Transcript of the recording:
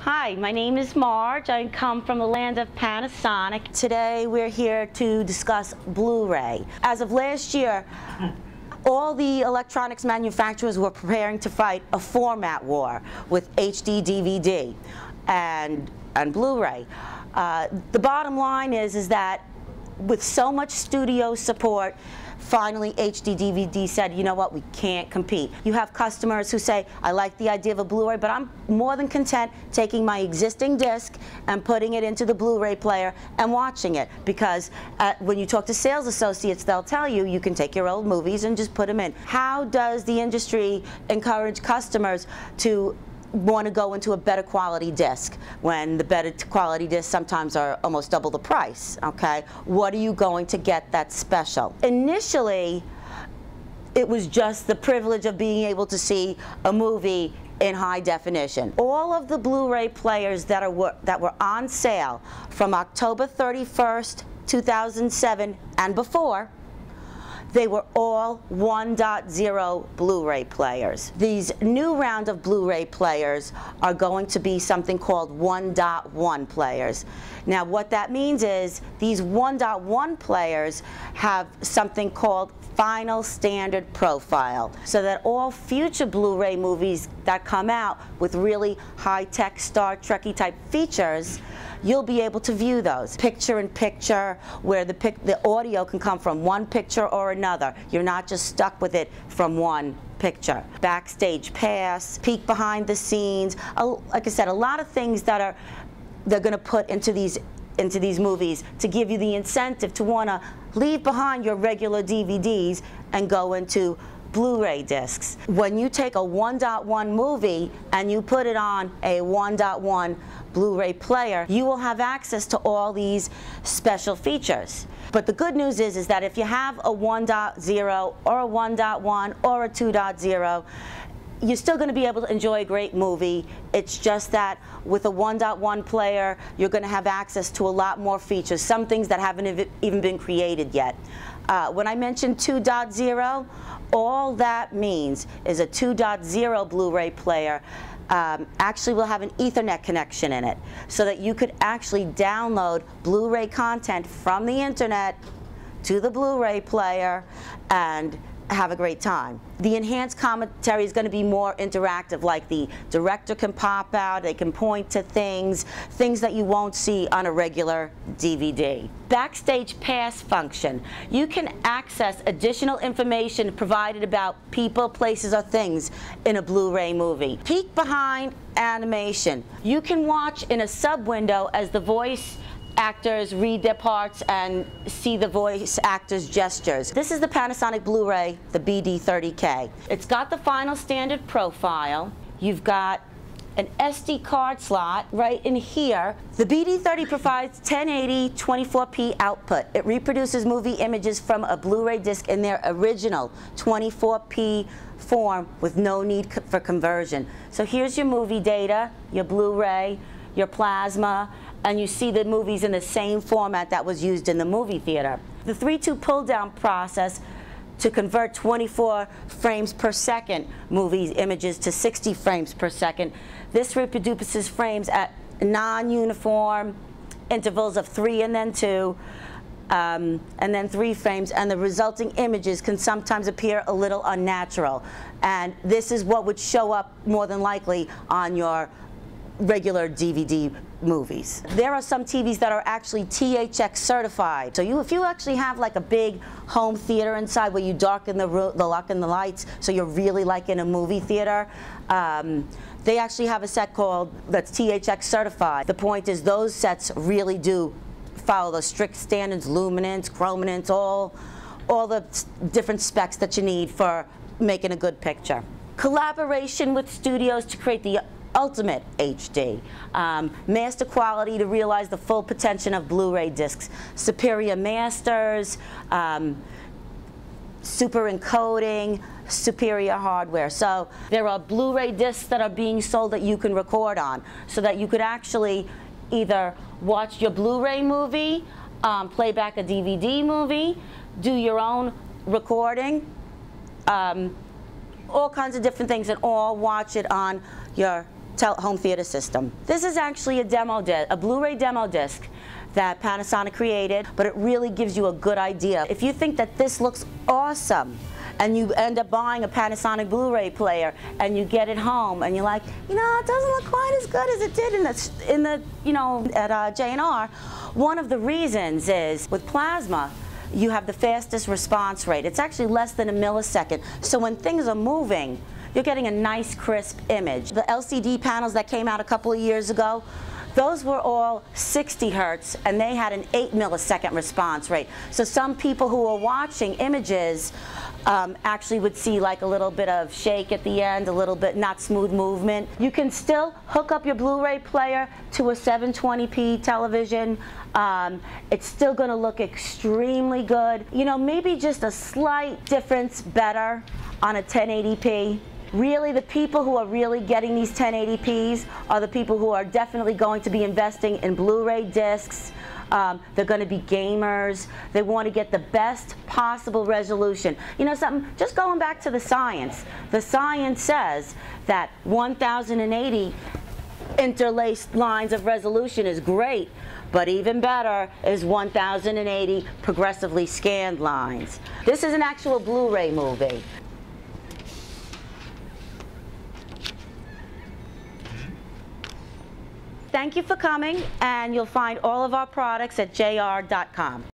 Hi, my name is Marge. I come from the land of Panasonic. Today we're here to discuss Blu-ray. As of last year, all the electronics manufacturers were preparing to fight a format war with HD DVD and Blu-ray. The bottom line is that with so much studio support, finally HD DVD said, you know what, we can't compete. You have customers who say, I like the idea of a Blu-ray, but I'm more than content taking my existing disc and putting it into the Blu-ray player and watching it. Because when you talk to sales associates, they'll tell you, you can take your old movies and just put them in. How does the industry encourage customers to want to go into a better quality disc when the better quality discs sometimes are almost double the price? Okay, what are you going to get that's special? Initially, it was just the privilege of being able to see a movie in high definition. All of the Blu-ray players that were on sale from October 31st, 2007 and before, they were all 1.0 Blu-ray players. These new round of Blu-ray players are going to be something called 1.1 players. Now what that means is these 1.1 players have something called final standard profile, so that all future Blu-ray movies that come out with really high-tech Star Trek-y type features, you'll be able to view those. Picture-in-picture, where the audio can come from one picture or another. You're not just stuck with it from one picture. Backstage pass, peek behind the scenes, like I said, a lot of things that they're going to put into these movies to give you the incentive to want to leave behind your regular DVDs and go into Blu-ray discs. When you take a 1.1 movie and you put it on a 1.1 Blu-ray player, you will have access to all these special features. But the good news is that if you have a 1.0 or a 1.1 or a 2.0, you're still going to be able to enjoy a great movie. It's just that with a 1.1 player, you're going to have access to a lot more features, some things that haven't even been created yet. When I mentioned 2.0, all that means is a 2.0 Blu-ray player actually will have an Ethernet connection in it, so that you could actually download Blu-ray content from the internet to the Blu-ray player and have a great time. The enhanced commentary is going to be more interactive, like the director can pop out, they can point to things that you won't see on a regular DVD. Backstage pass function. You can access additional information provided about people, places, or things in a Blu-ray movie. Peek behind animation. You can watch in a sub-window as the voice actors read their parts and see the voice actors' gestures. This is the Panasonic Blu-ray, the BD30K. It's got the final standard profile. You've got an SD card slot right in here. The BD30 provides 1080 24p output. It reproduces movie images from a Blu-ray disc in their original 24p form with no need for conversion. So here's your movie data, your Blu-ray, your plasma, and you see the movies in the same format that was used in the movie theater. The 3.2 pull-down process to convert 24 frames per second movies images to 60 frames per second. This reproduces frames at non-uniform intervals of 3 and then 2, and then 3 frames, and the resulting images can sometimes appear a little unnatural. And this is what would show up more than likely on your regular DVD movies. There are some TVs that are actually THX certified. So if you actually have like a big home theater inside where you darken the lights, so you're really like in a movie theater, they actually have a set that's THX certified. The point is those sets really do follow the strict standards, luminance, chrominance, all the different specs that you need for making a good picture. Collaboration with studios to create the ultimate HD, master quality to realize the full potential of Blu-ray discs, superior masters, super encoding, superior hardware. So there are Blu-ray discs that are being sold that you can record on, so that you could actually either watch your Blu-ray movie, play back a DVD movie, do your own recording, all kinds of different things, and all watch it on your home theater system. This is actually a demo disc, a Blu-ray demo disc that Panasonic created, but it really gives you a good idea. If you think that this looks awesome, and you end up buying a Panasonic Blu-ray player, and you get it home, and you're like, you know, it doesn't look quite as good as it did at J&R. One of the reasons is with plasma, you have the fastest response rate. It's actually less than a millisecond. So when things are moving, you're getting a nice, crisp image. The LCD panels that came out a couple of years ago, those were all 60 hertz, and they had an 8 millisecond response rate. So some people who are watching images actually would see like a little bit of shake at the end, a little bit not smooth movement. You can still hook up your Blu-ray player to a 720p television. It's still going to look extremely good. You know, maybe just a slight difference better on a 1080p. Really, the people who are really getting these 1080p's are the people who are definitely going to be investing in Blu-ray discs. They're going to be gamers. They want to get the best possible resolution. You know something? Just going back to the science. The science says that 1080 interlaced lines of resolution is great, but even better is 1080 progressively scanned lines. This is an actual Blu-ray movie. Thank you for coming, and you'll find all of our products at jr.com.